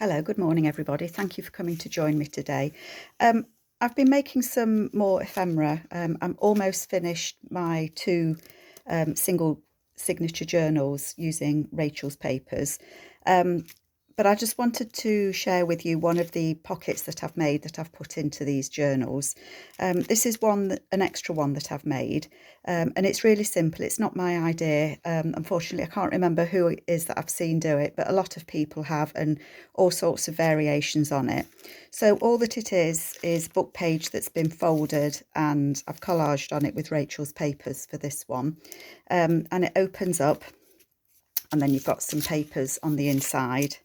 Hello, good morning everybody. Thank you for coming to join me today. I've been making some more ephemera. I'm almost finished my two single signature journals using Rachel's papers. But I just wanted to share with you one of the pockets that I've made that I've put into these journals. This is an extra one that I've made, and it's really simple. It's not my idea. Unfortunately, I can't remember who it is that I've seen do it, but a lot of people have, and all sorts of variations on it. So all that it is book page that's been folded, and I've collaged on it with Rachel's papers for this one. And it opens up, and then you've got some papers on the inside.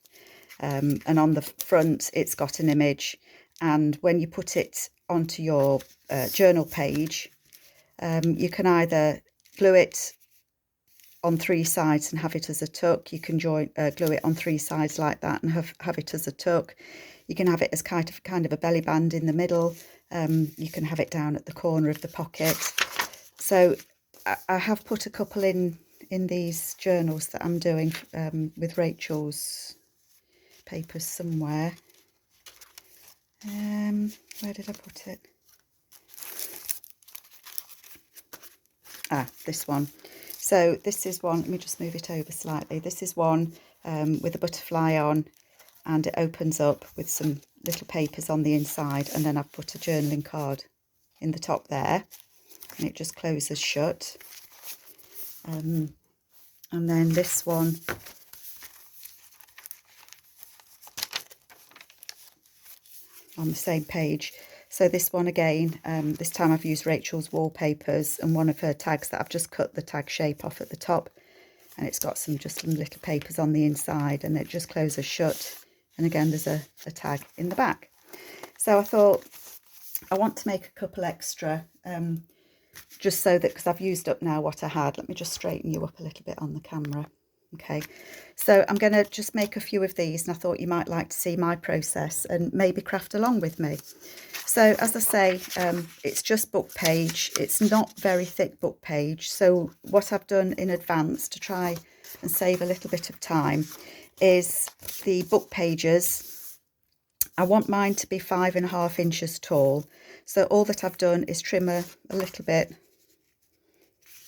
And on the front it's got an image, and when you put it onto your journal page, you can either glue it on three sides and have it as a tuck. You can glue it on three sides like that and have it as a tuck. You can have it as kind of a belly band in the middle. You can have it down at the corner of the pocket. So I have put a couple in these journals that I'm doing with Rachel's papers somewhere. Where did I put it? This one. So this is one, let me just move it over slightly. This is one with a butterfly on, and it opens up with some little papers on the inside, and then I've put a journaling card in the top there, and it just closes shut. And then this one, on the same page. So this one again, this time I've used Rachel's wallpapers and one of her tags that I've just cut the tag shape off at the top, and it's got some little papers on the inside, and it just closes shut. And again, there's a tag in the back. So I thought I want to make a couple extra, just so that, because I've used up now what I had. Let me just straighten you up a little bit on the camera. Okay, so I'm going to just make a few of these, and I thought you might like to see my process and maybe craft along with me. So as I say, it's just book page. It's not very thick book page. So what I've done in advance to try and save a little bit of time is the book pages. I want mine to be 5.5 inches tall. So all that I've done is trim a little bit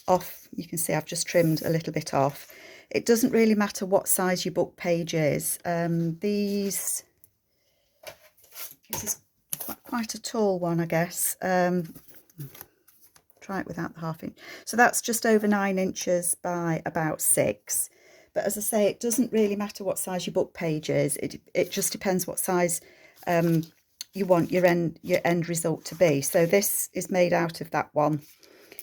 off. You can see I've just trimmed a little bit off. It doesn't really matter what size your book page is. This is quite a tall one, I guess. Try it without the 1/2 inch. So that's just over 9 inches by about 6. But as I say, it doesn't really matter what size your book page is. It just depends what size you want your end result to be. So this is made out of that one.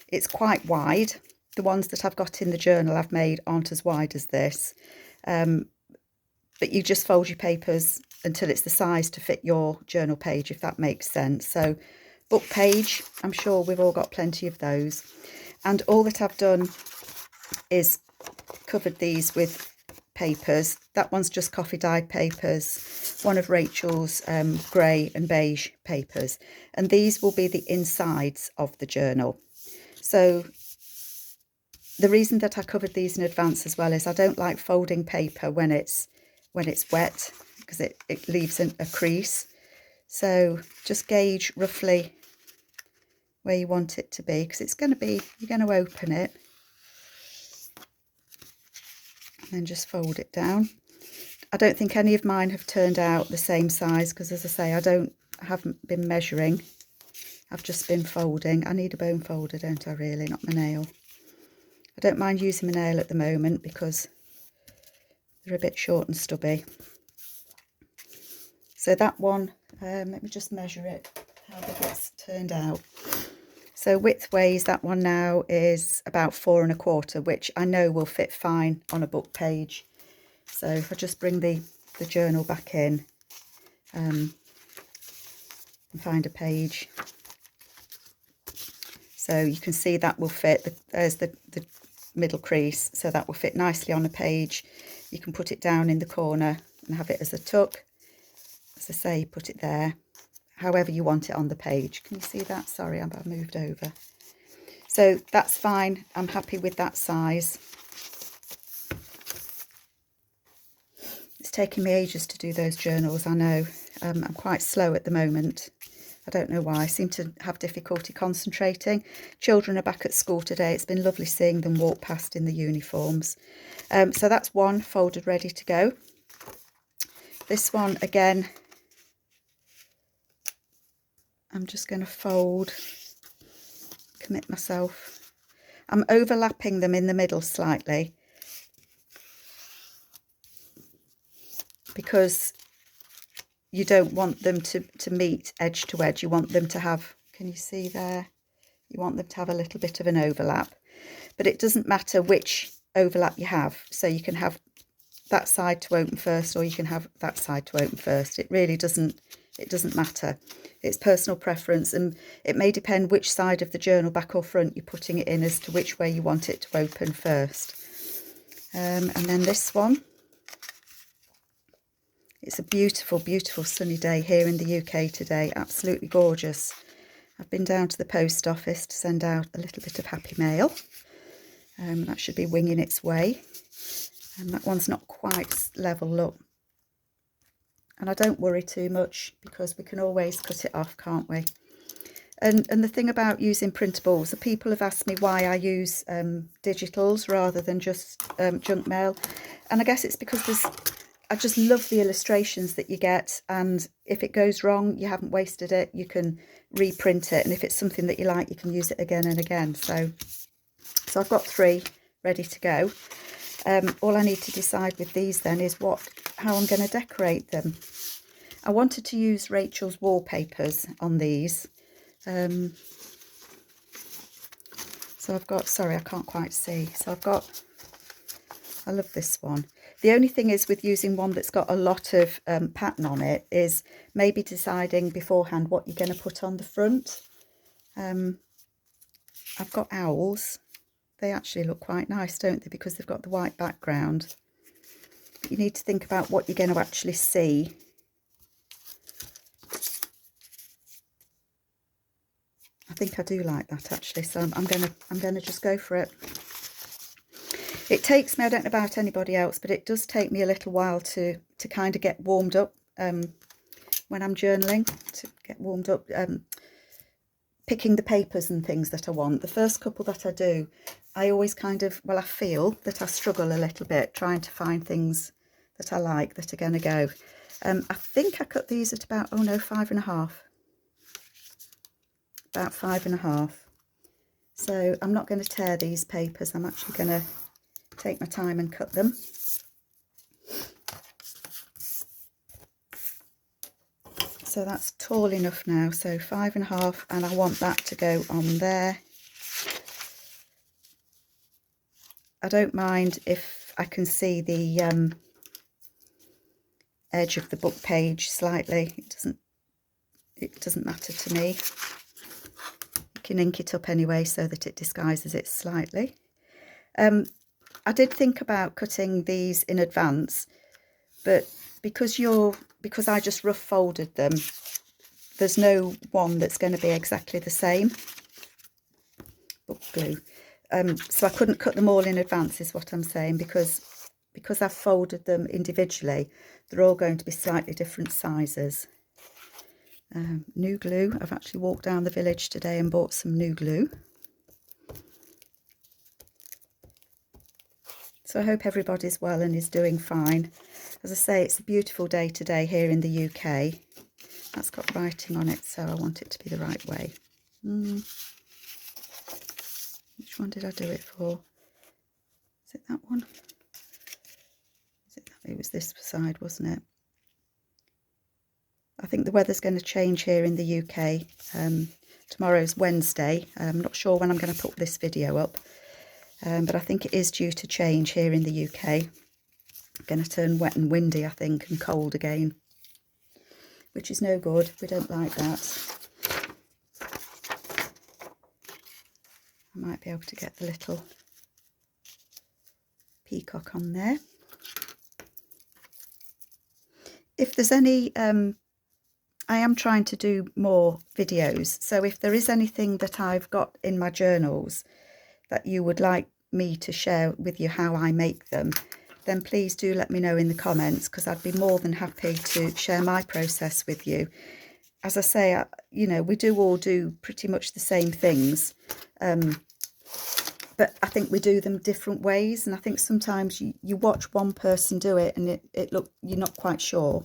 It's quite wide. The ones that I've got in the journal I've made aren't as wide as this. But you just fold your papers until it's the size to fit your journal page, if that makes sense. So book page, I'm sure we've all got plenty of those. And all that I've done is covered these with papers. That one's just coffee dyed papers, one of Rachel's grey and beige papers. And these will be the insides of the journal. So the reason that I covered these in advance as well is I don't like folding paper when it's wet, because it leaves a crease. So just gauge roughly where you want it to be, because you're going to open it and then just fold it down. I don't think any of mine have turned out the same size, because as I say, I haven't been measuring. I've just been folding. I need a bone folder, don't I, really, not my nail. I don't mind using my nail at the moment because they're a bit short and stubby. So that one, let me just measure it, how big it's turned out. So widthways, that one now is about 4 1/4, which I know will fit fine on a book page. So if I just bring the journal back in and find a page. So you can see that will fit. There's the middle crease, so that will fit nicely on a page. You can put it down in the corner and have it as a tuck. As I say, put it there however you want it on the page. Can you see that? Sorry, I've moved over. So that's fine. I'm happy with that size. It's taking me ages to do those journals, I know. I'm quite slow at the moment. I don't know why. I seem to have difficulty concentrating. Children are back at school today. It's been lovely seeing them walk past in the uniforms. So that's one folded, ready to go. This one, again, I'm just going to fold, commit myself. I'm overlapping them in the middle slightly, because you don't want them to meet edge to edge. You want them to have, can you see there? You want them to have a little bit of an overlap, but it doesn't matter which overlap you have. So you can have that side to open first, or you can have that side to open first. It really doesn't matter. It's personal preference, and it may depend which side of the journal, back or front, you're putting it in, as to which way you want it to open first. And then this one. It's a beautiful, beautiful sunny day here in the UK today. Absolutely gorgeous. I've been down to the post office to send out a little bit of happy mail. That should be winging its way. And that one's not quite level, look. And I don't worry too much, because we can always cut it off, can't we? And the thing about using printables, the people have asked me why I use digitals rather than just junk mail. And I guess it's because I just love the illustrations that you get, and if it goes wrong, you haven't wasted it. You can reprint it, and if it's something that you like, you can use it again and again. So I've got 3 ready to go. All I need to decide with these then is how I'm going to decorate them. I wanted to use Rachel's wallpapers on these. So I've got, sorry, I can't quite see. So I love this one. The only thing is, with using one that's got a lot of pattern on it, is maybe deciding beforehand what you're going to put on the front. I've got owls. They actually look quite nice, don't they? Because they've got the white background. You need to think about what you're going to actually see. I think I do like that, actually. So I'm gonna just go for it. It takes me, I don't know about anybody else, but it does take me a little while to kind of get warmed up when I'm journaling, to get warmed up, picking the papers and things that I want. The first couple that I do, I always kind of, well, I feel that I struggle a little bit trying to find things that I like that are going to go. I think I cut these at about, 5.5. About 5.5. So I'm not going to tear these papers. I'm actually going to take my time and cut them. So that's tall enough now. So 5.5, and I want that to go on there. I don't mind if I can see the edge of the book page slightly. It doesn't matter to me. You can ink it up anyway so that it disguises it slightly. I did think about cutting these in advance, but because I just rough folded them, there's no one that's going to be exactly the same. Book glue. So I couldn't cut them all in advance, is what I'm saying, because I've folded them individually. They're all going to be slightly different sizes. New glue. I've actually walked down the village today and bought some new glue. So I hope everybody's well and is doing fine. As I say, it's a beautiful day today here in the UK. That's got writing on it, so I want it to be the right way. Which one did I do it for? Is it that one? It was this side, wasn't it? I think the weather's going to change here in the UK. Tomorrow's Wednesday. I'm not sure when I'm going to put this video up. But I think it is due to change here in the UK. Going to turn wet and windy, I think, and cold again, which is no good. We don't like that. I might be able to get the little peacock on there. If there's any, I am trying to do more videos, so if there is anything that I've got in my journals that you would like me to share with you how I make them, then please do let me know in the comments, because I'd be more than happy to share my process with you. As I say, you know, we do all do pretty much the same things, but I think we do them different ways. And I think sometimes you watch one person do it and you're not quite sure.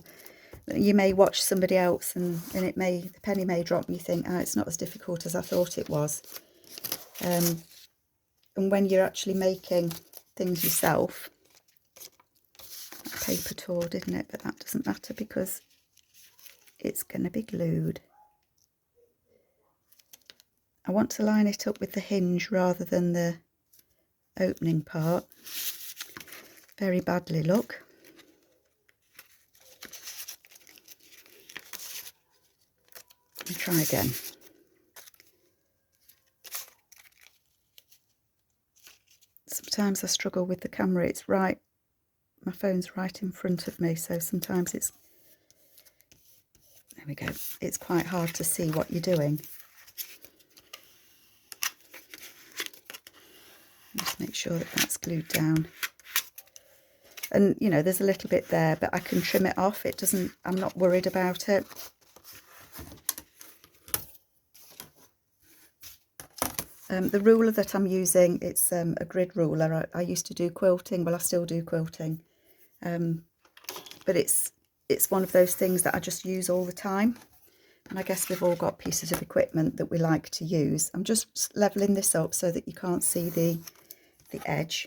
You may watch somebody else and the penny may drop and you think, oh, it's not as difficult as I thought it was. And when you're actually making things yourself, paper tore, didn't it? But that doesn't matter because it's going to be glued. I want to line it up with the hinge rather than the opening part. Very badly, look. Let me try again. Sometimes I struggle with the camera. It's right, my phone's right in front of me, so sometimes it's, there we go, it's quite hard to see what you're doing. Just make sure that that's glued down. And you know, there's a little bit there, but I can trim it off. It doesn't, I'm not worried about it. The ruler that I'm using, it's a grid ruler. I used to do quilting, well I still do quilting, but it's one of those things that I just use all the time, and I guess we've all got pieces of equipment that we like to use. I'm just leveling this up so that you can't see the edge.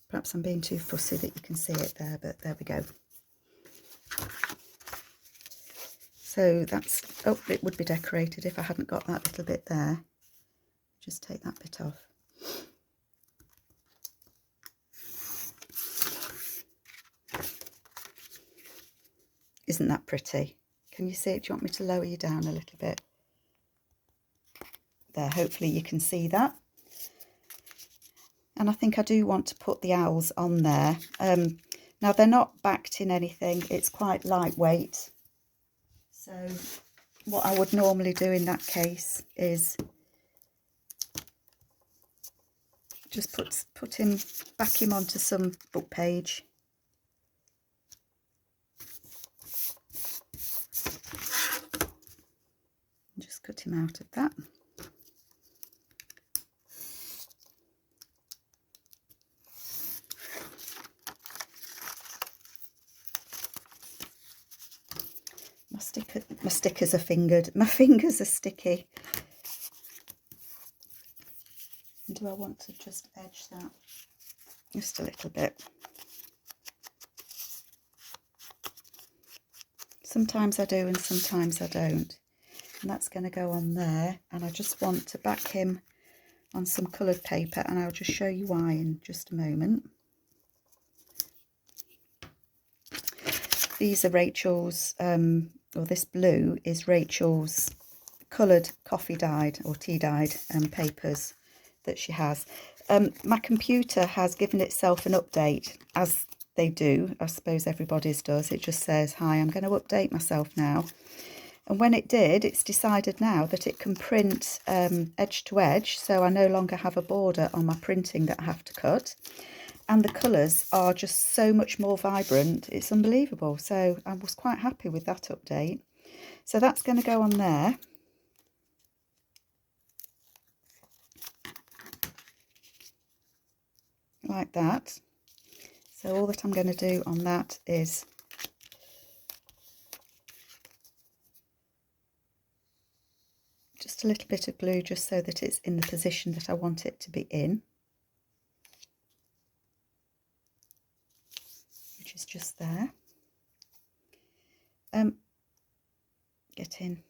Perhaps I'm being too fussy that you can see it there, but there we go. So that's, oh, it would be decorated if I hadn't got that little bit there. Just take that bit off. Isn't that pretty? Can you see it? Do you want me to lower you down a little bit? There, hopefully you can see that. And I think I do want to put the owls on there. Now they're not backed in anything, it's quite lightweight. So what I would normally do in that case is just back him onto some book page. Just cut him out of that. My stickers are fingered. My fingers are sticky. Do I want to just edge that? Just a little bit. Sometimes I do and sometimes I don't. And that's going to go on there. And I just want to back him on some coloured paper, and I'll just show you why in just a moment. These are Rachel's, or this blue is Rachel's coloured coffee dyed or tea dyed papers that she has. My computer has given itself an update, as they do. I suppose everybody's does. It just says, hi, I'm going to update myself now. And when it did, it's decided now that it can print edge to edge, so I no longer have a border on my printing that I have to cut. And the colours are just so much more vibrant, it's unbelievable. So I was quite happy with that update. So that's going to go on there. Like that. So all that I'm going to do on that is just a little bit of glue, just so that it's in the position that I want it to be in, which is just there. Get in.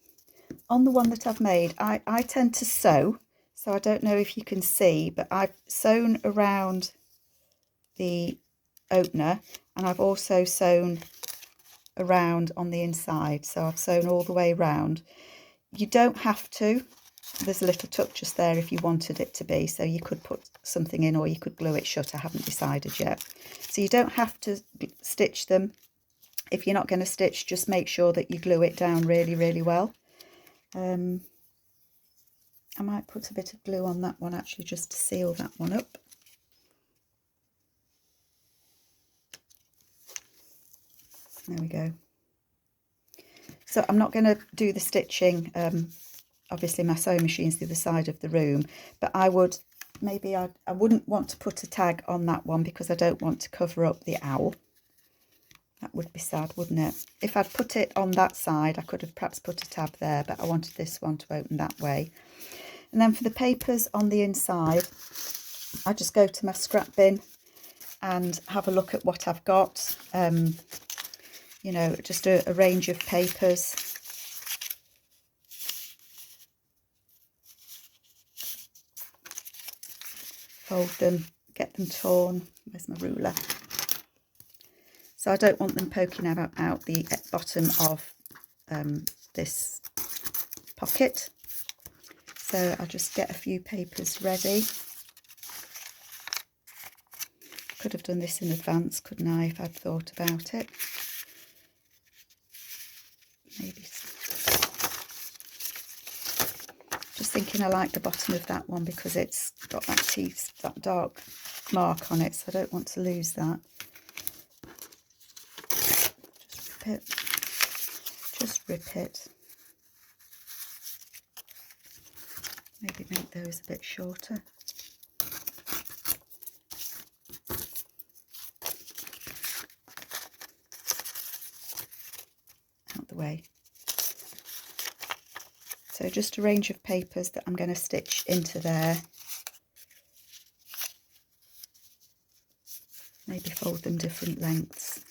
On the one that I've made, I tend to sew, so I don't know if you can see, but I've sewn around the opener, and I've also sewn around on the inside, so I've sewn all the way around. You don't have to. There's a little tuck just there if you wanted it to be, so you could put something in or you could glue it shut. I haven't decided yet. So you don't have to stitch them. If you're not going to stitch, just make sure that you glue it down really, really well. I might put a bit of glue on that one actually, just to seal that one up. There we go. So I'm not going to do the stitching. Obviously my sewing machine's the other side of the room, but I would maybe I wouldn't want to put a tag on that one because I don't want to cover up the owl. That would be sad, wouldn't it? If I'd put it on that side, I could have perhaps put a tab there, but I wanted this one to open that way. And then for the papers on the inside, I just go to my scrap bin and have a look at what I've got. You know, just a range of papers. Fold them, get them torn. Where's my ruler? So I don't want them poking out the bottom of this pocket. So I'll just get a few papers ready. Could have done this in advance, couldn't I, if I'd thought about it? Maybe. Just thinking I like the bottom of that one because it's got that dark mark on it, so I don't want to lose that. Just rip it. Just rip it. Maybe make those a bit shorter. Out the way. So just a range of papers that I'm going to stitch into there. Maybe fold them different lengths.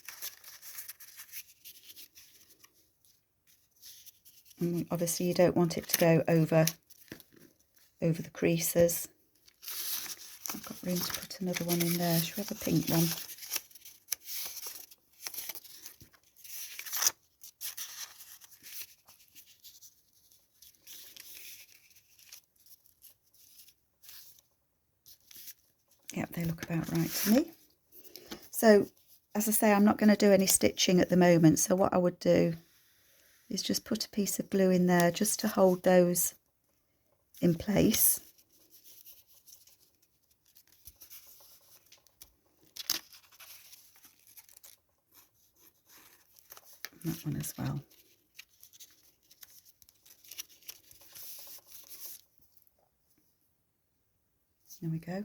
And obviously you don't want it to go over the creases. I've got room to put another one in there. Should we have a pink one? Yep, they look about right to me. So, as I say, I'm not going to do any stitching at the moment. So what I would do is just put a piece of glue in there just to hold those in place. And that one as well. There we go.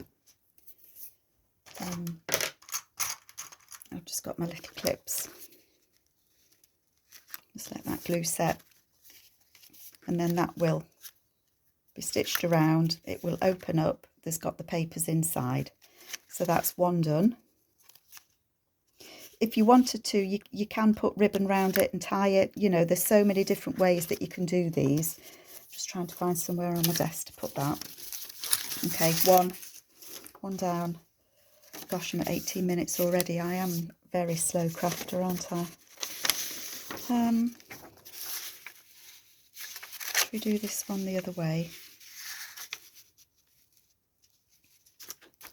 I've just got my little clips. Just let that glue set, and then that will be stitched around. It will open up. There's got the papers inside. So that's one done. If you wanted to, you can put ribbon around it and tie it. You know, there's so many different ways that you can do these. Just trying to find somewhere on my desk to put that. Okay, one down. Gosh, I'm at 18 minutes already. I am very slow crafter, aren't I? Should we do this one the other way?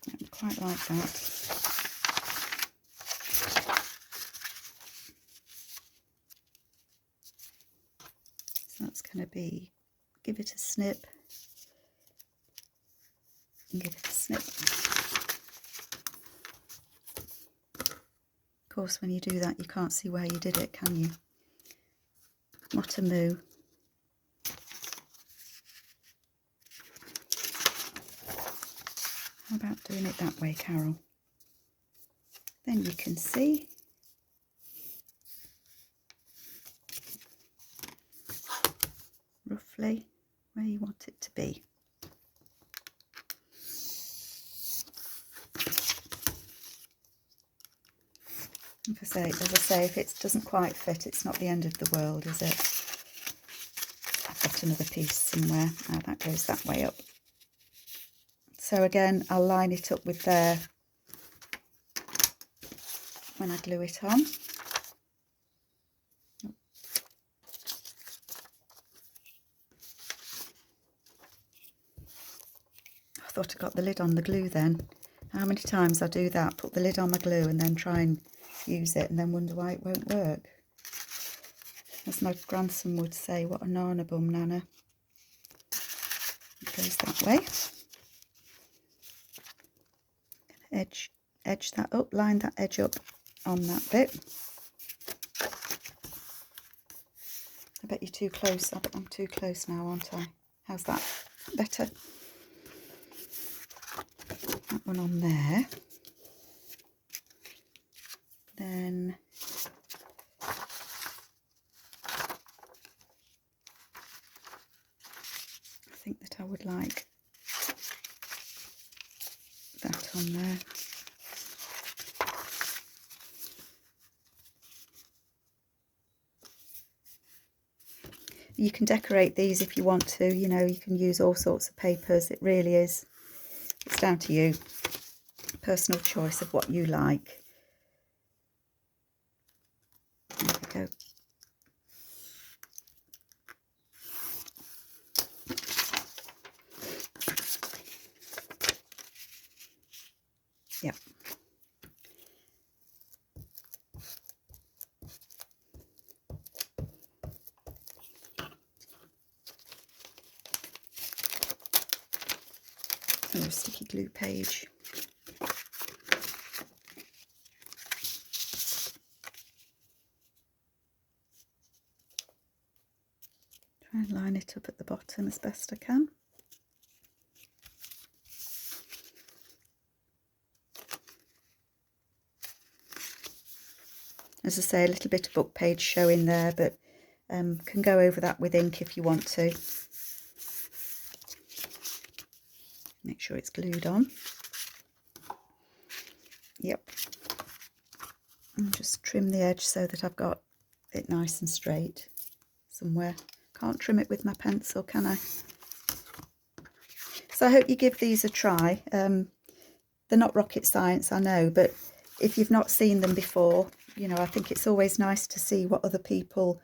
I quite like that. So that's going to be, give it a snip, and give it a snip. Of course, when you do that, you can't see where you did it, can you? What a moo. How about doing it that way, Carol? Then you can see. Roughly where you want it to be. As I say, if it doesn't quite fit, it's not the end of the world, is it? I've got another piece somewhere. Oh, that goes that way up. So again, I'll line it up with there when I glue it on. I thought I got the lid on the glue then. How many times I do that, put the lid on my glue and then try and use it and then wonder why it won't work. As my grandson would say, what a nana bum, Nana. goes that way. Edge that up, line that edge up on that bit. I bet you're too close. I bet I'm too close now, aren't I? How's that? Better? That one on there. Then I think that I would like that on there. You can decorate these if you want to, you know, you can use all sorts of papers. It really is, it's down to you. Personal choice of what you like. There we go. Yep. Another sticky glue page. Try and line it up at the bottom as best I can. As I say, a little bit of book page showing there, but can go over that with ink if you want to. Make sure it's glued on. Yep. And just trim the edge so that I've got it nice and straight somewhere. Can't trim it with my pencil, can I? So I hope you give these a try. They're not rocket science, I know, but if you've not seen them before, you know, I think it's always nice to see what other people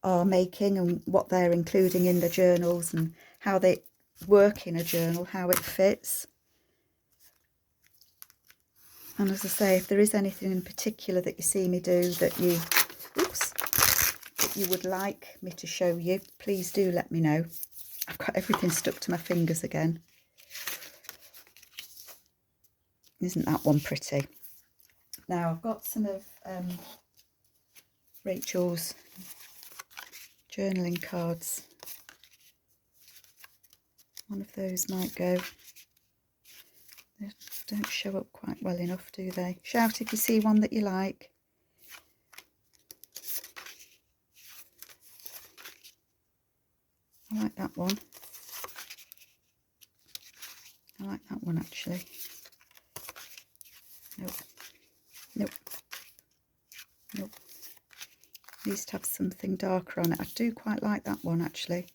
are making and what they're including in the journals and how they work in a journal, how it fits. And as I say, if there is anything in particular that you see me do that you, that you would like me to show you, please do let me know. I've got everything stuck to my fingers again. Isn't that one pretty? Now I've got some of Rachel's journaling cards. One of those might go. They don't show up quite well enough, do they? Shout if you see one that you like. I like that one. I like that one actually. Nope. Nope. Nope. Needs to have something darker on it. I do quite like that one actually.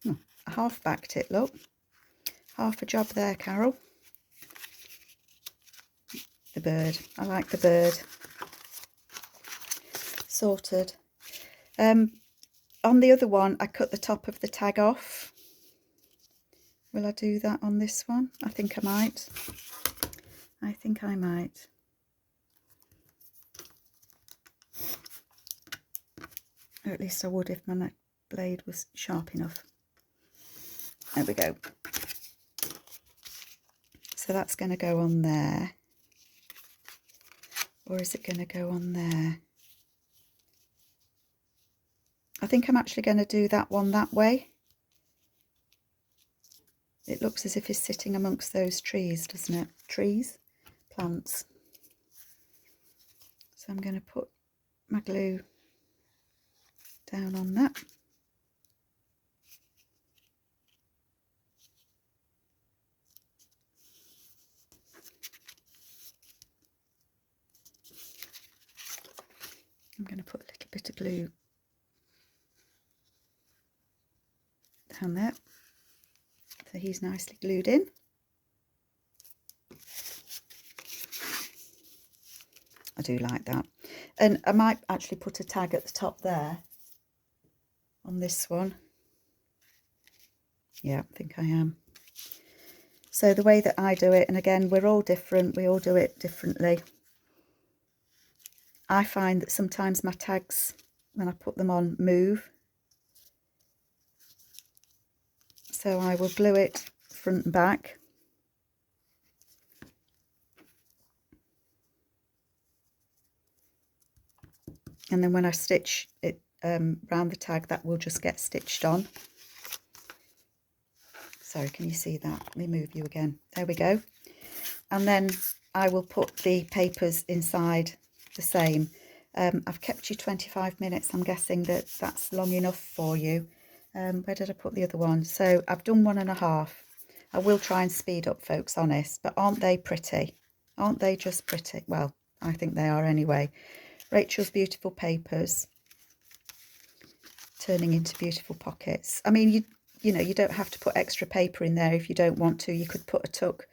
Oh, I half backed it, look. Half a job there, Carol. The bird. I like the bird. Sorted. On the other one, I cut the top of the tag off. Will I do that on this one? I think I might. I think I might. Or at least I would if my blade was sharp enough. There we go. So that's going to go on there. Or is it going to go on there? I think I'm actually going to do that one that way. It looks as if it's sitting amongst those trees, doesn't it? Trees? Plants. So I'm going to put my glue down on that. I'm going to put a little bit of glue down there, so he's nicely glued in. I do like that. And I might actually put a tag at the top there on this one. Yeah, I think I am. So the way that I do it, and again, we're all different, we all do it differently. I find that sometimes my tags, when I put them on, move. So I will glue it front and back. And then when I stitch it round the tag, that will just get stitched on. Sorry, can you see that? Let me move you again. There we go. And then I will put the papers inside the same. I've kept you 25 minutes. I'm guessing that that's long enough for you. Where did I put the other one? So I've done 1.5. I will try and speed up, folks, honest, but aren't they pretty? Aren't they just pretty? Well, I think they are anyway. Rachel's Beautiful Papers, turning into beautiful pockets. I mean, you know, you don't have to put extra paper in there if you don't want to. You could put a tuck.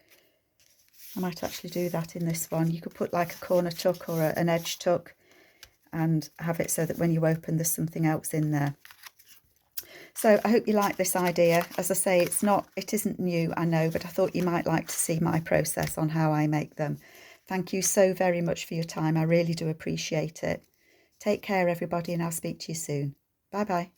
I might actually do that in this one. You could put like a corner tuck or an edge tuck and have it so that when you open, there's something else in there. So I hope you like this idea. As I say, it isn't new, I know, but I thought you might like to see my process on how I make them. Thank you so very much for your time. I really do appreciate it. Take care, everybody, and I'll speak to you soon. Bye-bye.